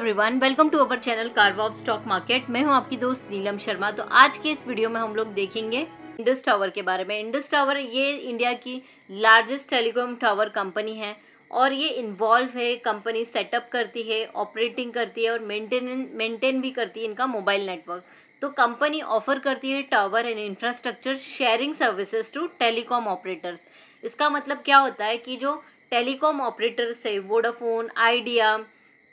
Everyone, welcome to our channel कार्वॉब stock market. मैं हूं आपकी दोस्त नीलम शर्मा। तो आज के इस वीडियो में हम लोग देखेंगे इंडस टावर के बारे में। इंडस टावर ये इंडिया की लार्जेस्ट टेलीकॉम टावर कंपनी है और ये इन्वॉल्व है, कंपनी सेटअप करती है, ऑपरेटिंग करती है और मेंटेन भी करती है इनका मोबाइल नेटवर्क। तो कंपनी ऑफर करती है tower and infrastructure sharing services to telecom operators. इसका मतलब क्या होता है कि जो टेलीकॉम ऑपरेटर्स है, वोडाफोन, आइडिया,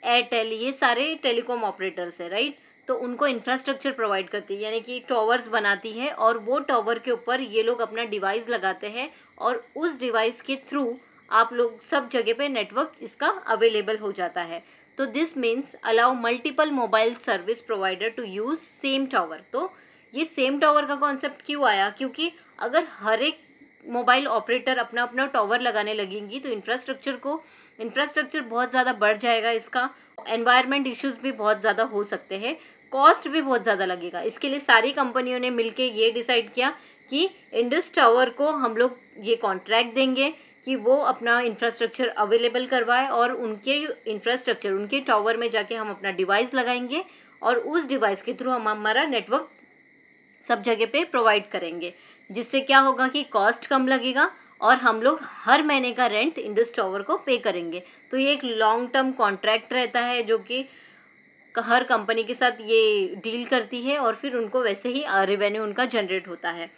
एयरटेल, ये सारे टेलीकॉम ऑपरेटर्स है, राइट। तो उनको इंफ्रास्ट्रक्चर प्रोवाइड करती है, यानी कि टावर्स बनाती है और वो टावर के ऊपर ये लोग अपना डिवाइस लगाते हैं और उस डिवाइस के थ्रू आप लोग सब जगह पे नेटवर्क इसका अवेलेबल हो जाता है। तो this means allow multiple mobile service provider to use same tower. तो ये सेम टावर का कॉन्सेप्ट क्यों आया? क्योंकि अगर हर एक मोबाइल ऑपरेटर अपना अपना टावर लगाने लगेंगी तो इंफ्रास्ट्रक्चर बहुत ज़्यादा बढ़ जाएगा, इसका एनवायरनमेंट इश्यूज भी बहुत ज़्यादा हो सकते हैं, कॉस्ट भी बहुत ज़्यादा लगेगा। इसके लिए सारी कंपनियों ने मिलके ये डिसाइड किया कि इंडस टावर को हम लोग ये कॉन्ट्रैक्ट देंगे कि वो अपना इंफ्रास्ट्रक्चर अवेलेबल करवाए और उनके इंफ्रास्ट्रक्चर, उनके टावर में जाके हम अपना डिवाइस लगाएंगे और उस डिवाइस के थ्रू हम हमारा नेटवर्क सब जगह पे प्रोवाइड करेंगे, जिससे क्या होगा कि कॉस्ट कम लगेगा और हम लोग हर महीने का रेंट इंडस टावर को पे करेंगे। तो ये एक लॉन्ग टर्म कॉन्ट्रैक्ट रहता है जो कि हर कंपनी के साथ ये डील करती है और फिर उनको वैसे ही रेवेन्यू उनका जनरेट होता है।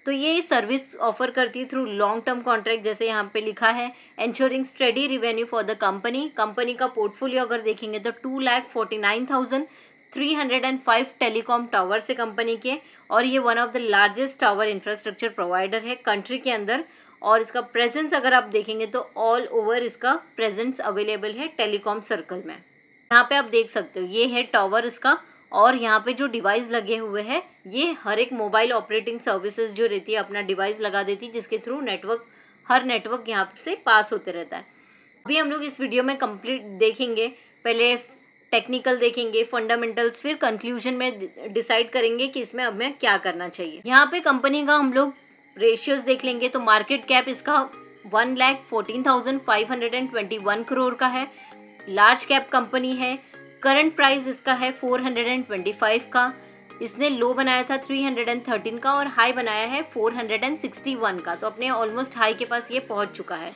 तो ये सर्विस ऑफर करती है थ्रू लॉन्ग टर्म कॉन्ट्रैक्ट, जैसे यहाँ पे लिखा है ensuring steady revenue for the company का पोर्टफोलियो अगर देखेंगे तो 2,49,305 टेलीकॉम टावर से कंपनी के, और ये one of the largest tower infrastructure provider है कंट्री के अंदर। और इसका प्रेजेंस अगर आप देखेंगे तो ऑल ओवर इसका प्रेजेंस अवेलेबल है टेलीकॉम सर्कल में। यहाँ पे आप देख सकते हो ये है टावर इसका, और यहाँ पे जो डिवाइस लगे हुए हैं ये हर एक मोबाइल ऑपरेटिंग सर्विसेज जो रहती है अपना डिवाइस लगा देती है, जिसके थ्रू हर नेटवर्क यहाँ से पास होते रहता है। अभी हम लोग इस वीडियो में कंप्लीट देखेंगे, पहले टेक्निकल देखेंगे, फंडामेंटल्स, फिर कंक्लूजन में डिसाइड करेंगे कि इसमें हमें क्या करना चाहिए। यहाँ पे कंपनी का हम लोग रेशियोज देख लेंगे तो मार्केट कैप इसका 1,14,521 करोड़ का है, लार्ज कैप कंपनी है। करंट प्राइस इसका है 425 का, इसने लो बनाया था 313 का और हाई बनाया है 461 का, तो अपने ऑलमोस्ट हाई के पास ये पहुंच चुका है।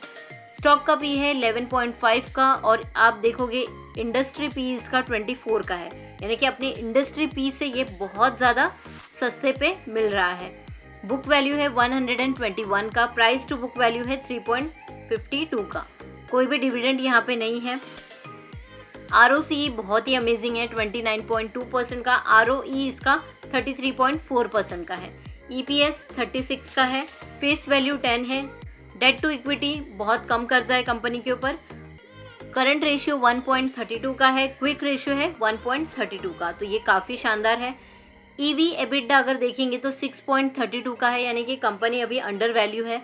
स्टॉक का पी है 11.5 का और आप देखोगे इंडस्ट्री पी इसका 24 का है, यानी कि अपनी इंडस्ट्री पी से ये बहुत ज़्यादा सस्ते पे मिल रहा है। बुक वैल्यू है 121 का, प्राइस टू बुक वैल्यू है 3.52 का, कोई भी डिविडेंड यहाँ पे नहीं है। ROCE बहुत ही अमेजिंग है 29.2% का, ROE इसका 33.4% का है, EPS 36 का है, फेस वैल्यू 10 है, डेट टू इक्विटी बहुत कम कर्जा है कंपनी के ऊपर, करंट रेशियो 1.32 का है, क्विक रेशियो है 1.32 का, तो ये काफ़ी शानदार है। EV EBITDA अगर देखेंगे तो 6.32 का है, यानी कि कंपनी अभी अंडर वैल्यू है।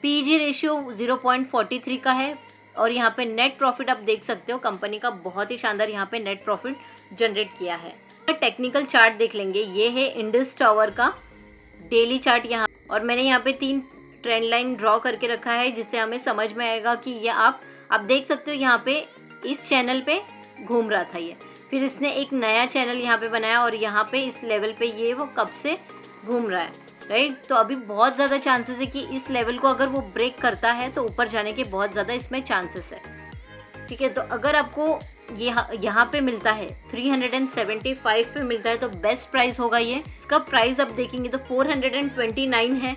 PEG रेशियो 0.43 का है और यहाँ पे नेट प्रॉफिट आप देख सकते हो कंपनी का बहुत ही शानदार यहाँ पे नेट प्रॉफिट जनरेट किया है। टेक्निकल चार्ट देख लेंगे, ये है इंडस टावर का डेली चार्ट यहाँ, और मैंने यहाँ पे 3 ट्रेंड लाइन ड्रॉ करके रखा है जिससे हमें समझ में आएगा कि ये आप देख सकते हो यहाँ पे इस चैनल पे घूम रहा था ये, फिर इसने एक नया चैनल यहाँ पे बनाया और यहाँ पे इस लेवल पे ये वो कब से घूम रहा है, राइट। तो अभी बहुत ज़्यादा चांसेस है कि इस लेवल को अगर वो ब्रेक करता है तो ऊपर जाने के बहुत ज़्यादा इसमें चांसेस है, ठीक है। तो अगर आपको ये यहाँ पे मिलता है 375 पे मिलता है तो बेस्ट प्राइस होगा ये। इसका प्राइस आप देखेंगे तो 429 है,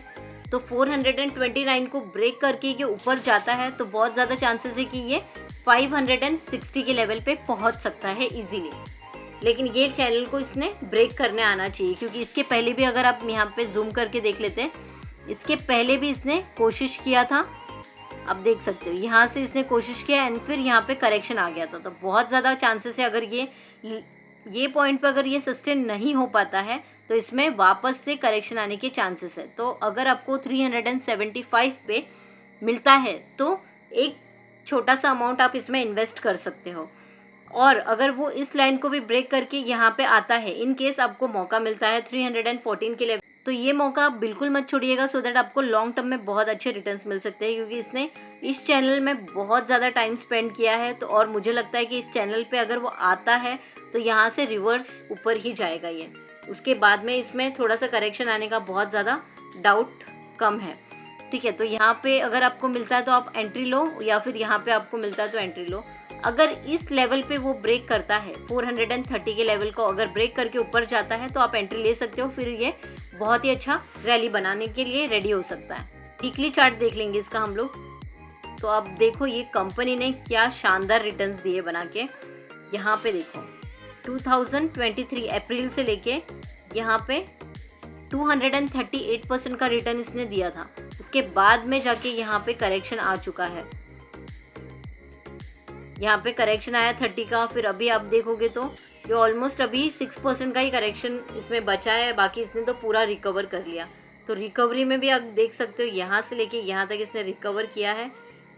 तो 429 को ब्रेक करके ये ऊपर जाता है तो बहुत ज़्यादा चांसेस है कि ये 560 के लेवल पे पहुँच सकता है इजीली। लेकिन ये चैनल को इसने ब्रेक करने आना चाहिए, क्योंकि इसके पहले भी अगर आप यहाँ पे जूम करके देख लेते हैं, इसके पहले भी इसने कोशिश किया था, आप देख सकते हो यहाँ से इसने कोशिश किया एंड फिर यहाँ पे करेक्शन आ गया था। तो बहुत ज़्यादा चांसेस है अगर ये पॉइंट पे अगर ये सस्टेन नहीं हो पाता है तो इसमें वापस से करेक्शन आने के चांसेस है। तो अगर आपको 375 पे मिलता है तो एक छोटा सा अमाउंट आप इसमें इन्वेस्ट कर सकते हो, और अगर वो इस लाइन को भी ब्रेक करके यहाँ पे आता है, इन केस आपको मौका मिलता है 314 के लेवल, तो ये मौका आप बिल्कुल मत छोड़िएगा, सो दैट आपको लॉन्ग टर्म में बहुत अच्छे रिटर्न्स मिल सकते हैं, क्योंकि इसने इस चैनल में बहुत ज़्यादा टाइम स्पेंड किया है। तो और मुझे लगता है कि इस चैनल पे अगर वो आता है तो यहाँ से रिवर्स ऊपर ही जाएगा ये। उसके बाद में इसमें थोड़ा सा करेक्शन आने का बहुत ज़्यादा डाउट कम है। ठीक है, तो यहाँ पे अगर आपको मिलता है तो आप एंट्री लो, या फिर यहाँ पे आपको मिलता है तो एंट्री लो। अगर इस लेवल पे वो ब्रेक करता है 430 के लेवल को अगर ब्रेक करके ऊपर जाता है तो आप एंट्री ले सकते हो, फिर ये बहुत ही अच्छा रैली बनाने के लिए रेडी हो सकता है। वीकली चार्ट देख लेंगे इसका हम लोग। तो अब देखो ये कंपनी ने क्या शानदार रिटर्न्स दिए बना के। यहाँ पे देखो 2023 अप्रैल से लेके यहाँ पे 238% का रिटर्न इसने दिया था। उसके बाद में जाके यहाँ पे करेक्शन आ चुका है, यहाँ पे करेक्शन आया 30 का। फिर अभी आप देखोगे तो ये ऑलमोस्ट अभी 6% का ही करेक्शन इसमें बचा है, बाकी इसने तो पूरा रिकवर कर लिया। तो रिकवरी में भी आप देख सकते हो यहाँ से लेके यहाँ तक इसने रिकवर किया है,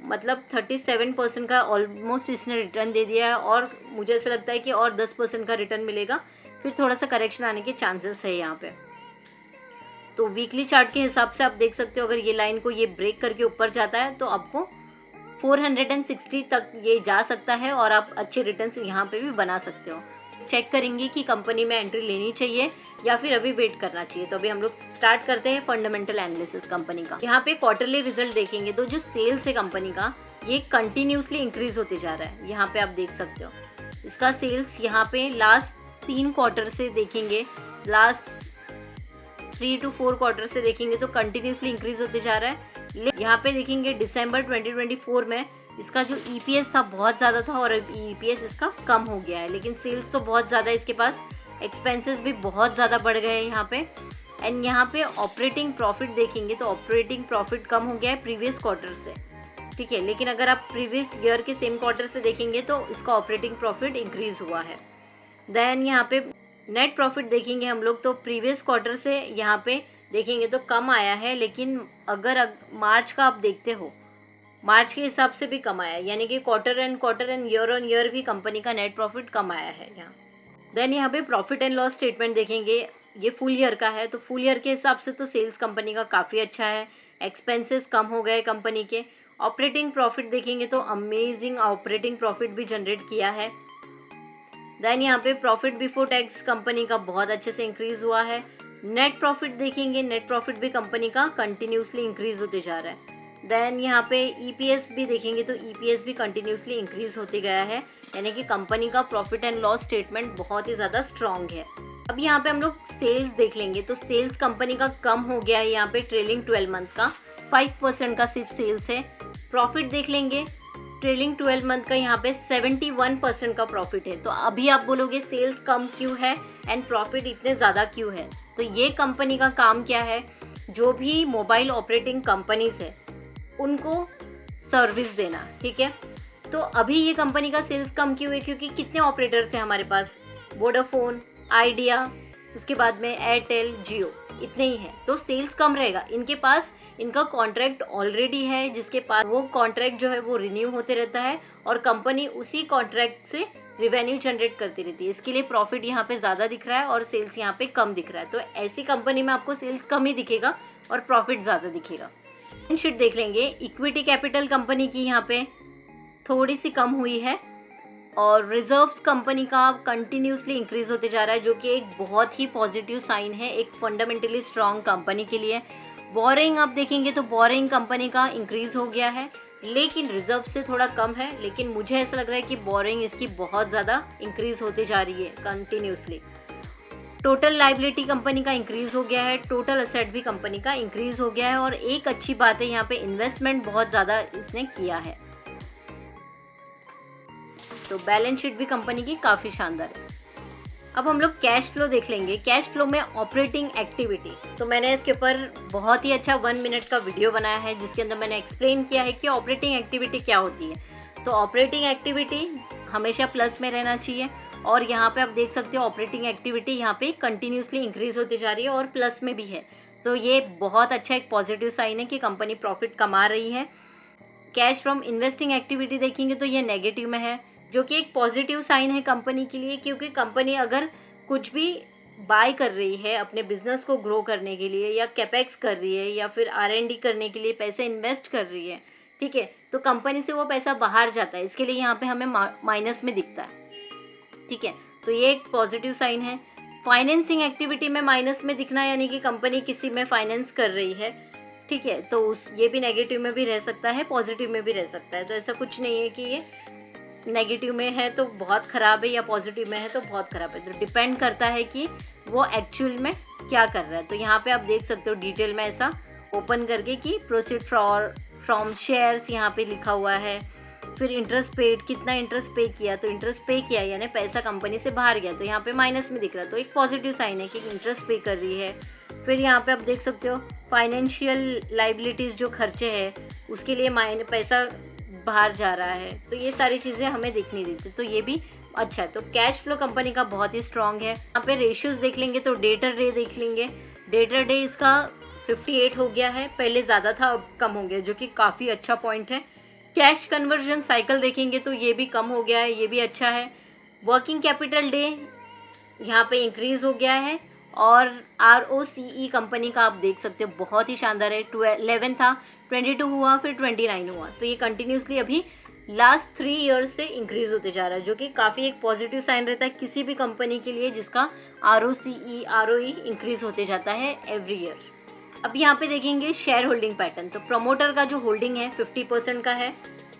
मतलब 37% का ऑलमोस्ट इसने रिटर्न दे दिया है। और मुझे ऐसा लगता है कि और 10% का रिटर्न मिलेगा, फिर थोड़ा सा करेक्शन आने के चांसेस है यहाँ पे। तो वीकली चार्ट के हिसाब से आप देख सकते हो अगर ये लाइन को ये ब्रेक करके ऊपर जाता है तो आपको 460 तक ये जा सकता है और आप अच्छे रिटर्न्स यहाँ पे भी बना सकते हो। चेक करेंगे कि कंपनी में एंट्री लेनी चाहिए या फिर अभी वेट करना चाहिए। तो अभी हम लोग स्टार्ट करते हैं फंडामेंटल एनालिसिस कंपनी का। यहाँ पे क्वार्टरली रिजल्ट देखेंगे तो जो सेल्स है कंपनी का ये कंटिन्यूसली इंक्रीज होते जा रहा है। यहाँ पे आप देख सकते हो इसका सेल्स यहाँ पे लास्ट 3 क्वार्टर से देखेंगे, लास्ट 3 to 4 क्वार्टर से देखेंगे तो कंटिन्यूसली इंक्रीज होते जा रहा है। यहाँ पे देखेंगे दिसंबर 2024 में इसका जो EPS था बहुत ज़्यादा था और EPS इसका कम हो गया है, लेकिन सेल्स तो बहुत ज़्यादा इसके पास, एक्सपेंसेस भी बहुत ज़्यादा बढ़ गए हैं यहाँ पे। एंड यहाँ पे ऑपरेटिंग प्रॉफिट देखेंगे तो ऑपरेटिंग प्रॉफिट कम हो गया है प्रीवियस क्वार्टर से। ठीक है, लेकिन अगर आप प्रीवियस ईयर के सेम क्वार्टर से देखेंगे तो इसका ऑपरेटिंग प्रॉफिट इंक्रीज हुआ है। देन यहाँ पे नेट प्रॉफिट देखेंगे हम लोग तो प्रीवियस क्वार्टर से यहाँ पे देखेंगे तो कम आया है, लेकिन अगर मार्च का आप देखते हो मार्च के हिसाब से भी कम आया है, यानी कि quarter and year on year भी कंपनी का नेट प्रॉफिट कम आया है यहाँ। देन यहाँ पे प्रॉफिट एंड लॉस स्टेटमेंट देखेंगे, ये फुल ईयर का है तो फुल ईयर के हिसाब से तो सेल्स कंपनी का काफ़ी अच्छा है, एक्सपेंसेस कम हो गए कंपनी के। ऑपरेटिंग प्रॉफिट देखेंगे तो अमेजिंग ऑपरेटिंग प्रॉफिट भी जनरेट किया है। देन यहाँ पे प्रॉफिट बिफोर टैक्स कंपनी का बहुत अच्छे से इंक्रीज हुआ है। नेट प्रॉफिट देखेंगे, नेट प्रॉफिट भी कंपनी का कंटिन्यूसली इंक्रीज होते जा रहा है। देन यहाँ पे EPS भी देखेंगे तो EPS भी कंटिन्यूसली इंक्रीज होते गया है, यानी कि कंपनी का प्रॉफिट एंड लॉस स्टेटमेंट बहुत ही ज़्यादा स्ट्रॉन्ग है। अब यहाँ पे हम लोग सेल्स देख लेंगे तो सेल्स कंपनी का कम हो गया है, यहाँ पे ट्रेलिंग 12 मंथ का 5% का सिर्फ सेल्स है। प्रॉफिट देख लेंगे, ट्रेलिंग 12 मंथ का यहाँ पे 71% का प्रॉफिट है। तो अभी आप बोलोगे सेल्स कम क्यों है एंड प्रॉफिट इतने ज़्यादा क्यों है, तो ये कंपनी का काम क्या है, जो भी मोबाइल ऑपरेटिंग कंपनीज है उनको सर्विस देना। ठीक है, तो अभी ये कंपनी का सेल्स कम क्यों है, क्योंकि कितने ऑपरेटर्स हैं हमारे पास, वोडाफोन, आइडिया, उसके बाद में एयरटेल, जियो, इतने ही हैं, तो सेल्स कम रहेगा। इनके पास इनका कॉन्ट्रैक्ट ऑलरेडी है, जिसके पास वो कॉन्ट्रैक्ट जो है वो रिन्यू होते रहता है और कंपनी उसी कॉन्ट्रैक्ट से रिवेन्यू जनरेट करती रहती है। इसके लिए प्रॉफिट यहाँ पे ज़्यादा दिख रहा है और सेल्स यहाँ पे कम दिख रहा है। तो ऐसी कंपनी में आपको सेल्स कम ही दिखेगा और प्रॉफिट ज़्यादा दिखेगा। बैलेंस शीट देख लेंगे, इक्विटी कैपिटल कंपनी की यहाँ पे थोड़ी सी कम हुई है और रिजर्व्स कंपनी का कंटिन्यूसली इंक्रीज होते जा रहा है, जो कि एक बहुत ही पॉजिटिव साइन है एक फंडामेंटली स्ट्रॉन्ग कंपनी के लिए। बोरिंग आप देखेंगे तो बोरिंग कंपनी का इंक्रीज हो गया है, लेकिन रिजर्व से थोड़ा कम है, लेकिन मुझे ऐसा लग रहा है कि बोरिंग इसकी बहुत ज़्यादा इंक्रीज होते जा रही है कंटिन्यूसली। टोटल लाइबिलिटी कंपनी का इंक्रीज हो गया है, टोटल असेट भी कंपनी का इंक्रीज हो गया है और एक अच्छी बात है यहाँ पे इन्वेस्टमेंट बहुत ज़्यादा इसने किया है। तो बैलेंस शीट भी कंपनी की काफ़ी शानदार है। अब हम लोग कैश फ्लो देख लेंगे। कैश फ्लो में ऑपरेटिंग एक्टिविटी, तो मैंने इसके ऊपर बहुत ही अच्छा 1 मिनट का वीडियो बनाया है जिसके अंदर मैंने एक्सप्लेन किया है कि ऑपरेटिंग एक्टिविटी क्या होती है। तो ऑपरेटिंग एक्टिविटी हमेशा प्लस में रहना चाहिए और यहाँ पे आप देख सकते हो ऑपरेटिंग एक्टिविटी यहाँ पे कंटिन्यूसली इंक्रीज होती जा रही है और प्लस में भी है, तो ये बहुत अच्छा एक पॉजिटिव साइन है कि कंपनी प्रॉफिट कमा रही है। कैश फ्रॉम इन्वेस्टिंग एक्टिविटी देखेंगे तो ये नेगेटिव में है, जो कि एक पॉजिटिव साइन है कंपनी के लिए, क्योंकि कंपनी अगर कुछ भी बाय कर रही है अपने बिजनेस को ग्रो करने के लिए, या कैपेक्स कर रही है, या फिर R&D करने के लिए पैसे इन्वेस्ट कर रही है, ठीक है, तो कंपनी से वो पैसा बाहर जाता है, इसके लिए यहाँ पे हमें माइनस में दिखता है, ठीक है, तो ये एक पॉजिटिव साइन है। फाइनेंसिंग एक्टिविटी में माइनस में दिखना यानी कि कंपनी किसी में फाइनेंस कर रही है, ठीक है, तो ये भी नेगेटिव में भी रह सकता है, पॉजिटिव में भी रह सकता है, तो ऐसा कुछ नहीं है कि ये नेगेटिव में है तो बहुत ख़राब है या पॉजिटिव में है तो बहुत ख़राब है, तो डिपेंड करता है कि वो एक्चुअल में क्या कर रहा है। तो यहाँ पे आप देख सकते हो डिटेल में ऐसा ओपन करके कि प्रोसीड फ्रॉम शेयर्स यहाँ पे लिखा हुआ है, फिर इंटरेस्ट पेड, कितना इंटरेस्ट पे किया, तो इंटरेस्ट पे किया यानी पैसा कंपनी से बाहर गया, तो यहाँ पे माइनस में दिख रहा है, तो एक पॉजिटिव साइन है कि इंटरेस्ट पे कर रही है। फिर यहाँ पे आप देख सकते हो फाइनेंशियल लाइबिलिटीज़ जो खर्चे हैं उसके लिए पैसा बाहर जा रहा है, तो ये सारी चीज़ें हमें दिख नहीं देती, तो ये भी अच्छा है। तो कैश फ्लो कंपनी का बहुत ही स्ट्रांग है। यहाँ पे रेशियोज देख लेंगे तो डेटर डे देख लेंगे, डेटर डे इसका 58 हो गया है, पहले ज़्यादा था अब कम हो गया, जो कि काफ़ी अच्छा पॉइंट है। कैश कन्वर्जन साइकिल देखेंगे तो ये भी कम हो गया है, ये भी अच्छा है। वर्किंग कैपिटल डे यहाँ पे इंक्रीज़ हो गया है, और ROCE कंपनी का आप देख सकते हो बहुत ही शानदार है, 11 था, 22 हुआ, फिर 29 हुआ, तो ये कंटिन्यूसली अभी लास्ट 3 ईयर्स से इंक्रीज़ होते जा रहा है, जो कि काफ़ी एक पॉजिटिव साइन रहता है किसी भी कंपनी के लिए जिसका ROCE ROE इंक्रीज़ होते जाता है एवरी ईयर। अब यहाँ पे देखेंगे शेयर होल्डिंग पैटर्न, तो प्रमोटर का जो होल्डिंग है 50% का है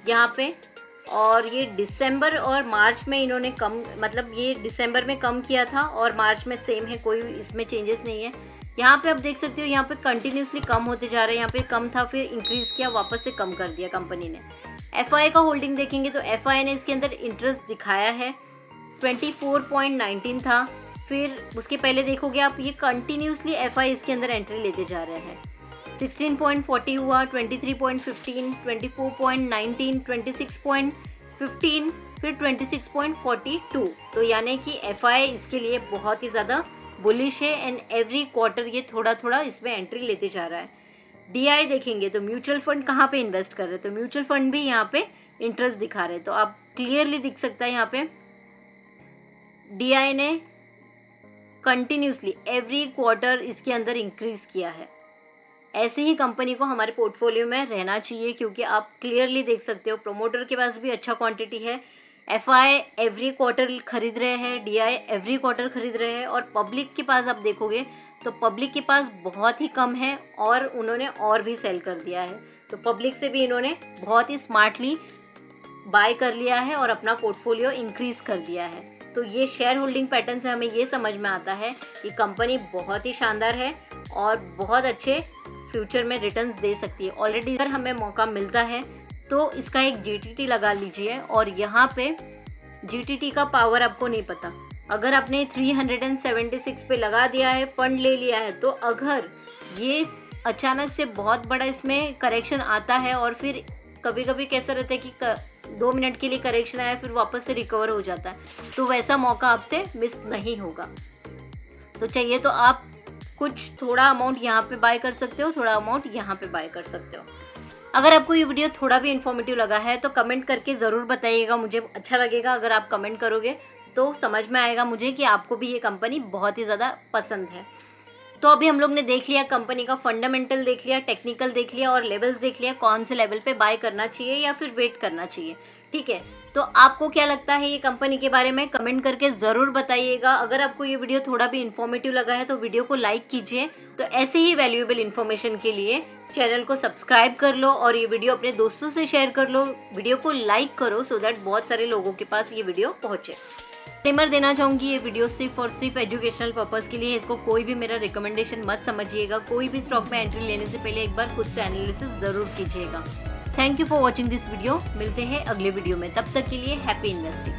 यहाँ पे, और ये दिसंबर और मार्च में इन्होंने कम, मतलब ये दिसंबर में कम किया था और मार्च में सेम है, कोई इसमें चेंजेस नहीं है। यहाँ पे आप देख सकते हो यहाँ पे कंटिन्यूसली कम होते जा रहे हैं, यहाँ पे कम था फिर इंक्रीज़ किया, वापस से कम कर दिया कंपनी ने। FI का होल्डिंग देखेंगे तो FI ने इसके अंदर इंटरेस्ट दिखाया है, 24.19 था, फिर उसके पहले देखोगे आप ये कंटिन्यूसली FI इसके अंदर एंट्री लेते जा रहे हैं, 16.40 हुआ, 23.15, 24.19, 26.15, फिर 26.42, तो यानी कि FI इसके लिए बहुत ही ज़्यादा बुलिश है, एंड एवरी क्वार्टर ये थोड़ा थोड़ा इसमें एंट्री लेते जा रहा है। DI देखेंगे तो म्यूचुअल फंड कहाँ पे इन्वेस्ट कर रहे हैं, तो म्यूचुअल फंड भी यहाँ पे इंटरेस्ट दिखा रहे हैं, तो आप क्लियरली दिख सकता है यहाँ पे DI ने कंटिन्यूसली एवरी क्वार्टर इसके अंदर इंक्रीज़ किया है। ऐसे ही कंपनी को हमारे पोर्टफोलियो में रहना चाहिए, क्योंकि आप क्लियरली देख सकते हो प्रमोटर के पास भी अच्छा क्वांटिटी है, FI एवरी क्वार्टर खरीद रहे हैं, DI एवरी क्वार्टर खरीद रहे हैं, और पब्लिक के पास आप देखोगे तो पब्लिक के पास बहुत ही कम है और उन्होंने और भी सेल कर दिया है, तो पब्लिक से भी इन्होंने बहुत ही स्मार्टली बाय कर लिया है और अपना पोर्टफोलियो इंक्रीज़ कर दिया है। तो ये शेयर होल्डिंग पैटर्न से हमें ये समझ में आता है कि कंपनी बहुत ही शानदार है और बहुत अच्छे फ्यूचर में रिटर्न्स दे सकती है। ऑलरेडी अगर हमें मौका मिलता है तो इसका एक GTT लगा लीजिए, और यहाँ पे GTT का पावर आपको नहीं पता, अगर आपने 376 पे लगा दिया है, फंड ले लिया है, तो अगर ये अचानक से बहुत बड़ा इसमें करेक्शन आता है, और फिर कभी कभी कैसा रहता है कि 2 मिनट के लिए करेक्शन आया फिर वापस से रिकवर हो जाता है, तो वैसा मौका आपसे मिस नहीं होगा। तो चाहिए तो आप कुछ थोड़ा अमाउंट यहाँ पे बाय कर सकते हो, थोड़ा अमाउंट यहाँ पे बाय कर सकते हो। अगर आपको ये वीडियो थोड़ा भी इन्फॉर्मेटिव लगा है तो कमेंट करके ज़रूर बताइएगा, मुझे अच्छा लगेगा अगर आप कमेंट करोगे, तो समझ में आएगा मुझे कि आपको भी ये कंपनी बहुत ही ज़्यादा पसंद है। तो अभी हम लोग ने देख लिया कंपनी का फंडामेंटल देख लिया, टेक्निकल देख लिया और लेवल्स देख लिया, कौन से लेवल पे बाय करना चाहिए या फिर वेट करना चाहिए, ठीक है। तो आपको क्या लगता है ये कंपनी के बारे में, कमेंट करके ज़रूर बताइएगा। अगर आपको ये वीडियो थोड़ा भी इन्फॉर्मेटिव लगा है तो वीडियो को लाइक कीजिए। तो ऐसे ही वैल्यूएबल इन्फॉर्मेशन के लिए चैनल को सब्सक्राइब कर लो और ये वीडियो अपने दोस्तों से शेयर कर लो, वीडियो को लाइक करो सो दैट बहुत सारे लोगों के पास ये वीडियो पहुँचे। डिस्क्लेमर देना चाहूँगी, ये वीडियो सिर्फ और सिर्फ एजुकेशनल पर्पज़ के लिए, इसको कोई भी मेरा रिकमेंडेशन मत समझिएगा। कोई भी स्टॉक में एंट्री लेने से पहले एक बार खुद से एनालिसिस ज़रूर कीजिएगा। Thank you for watching this video. मिलते हैं अगले वीडियो में, तब तक के लिए हैप्पी इन्वेस्टिंग।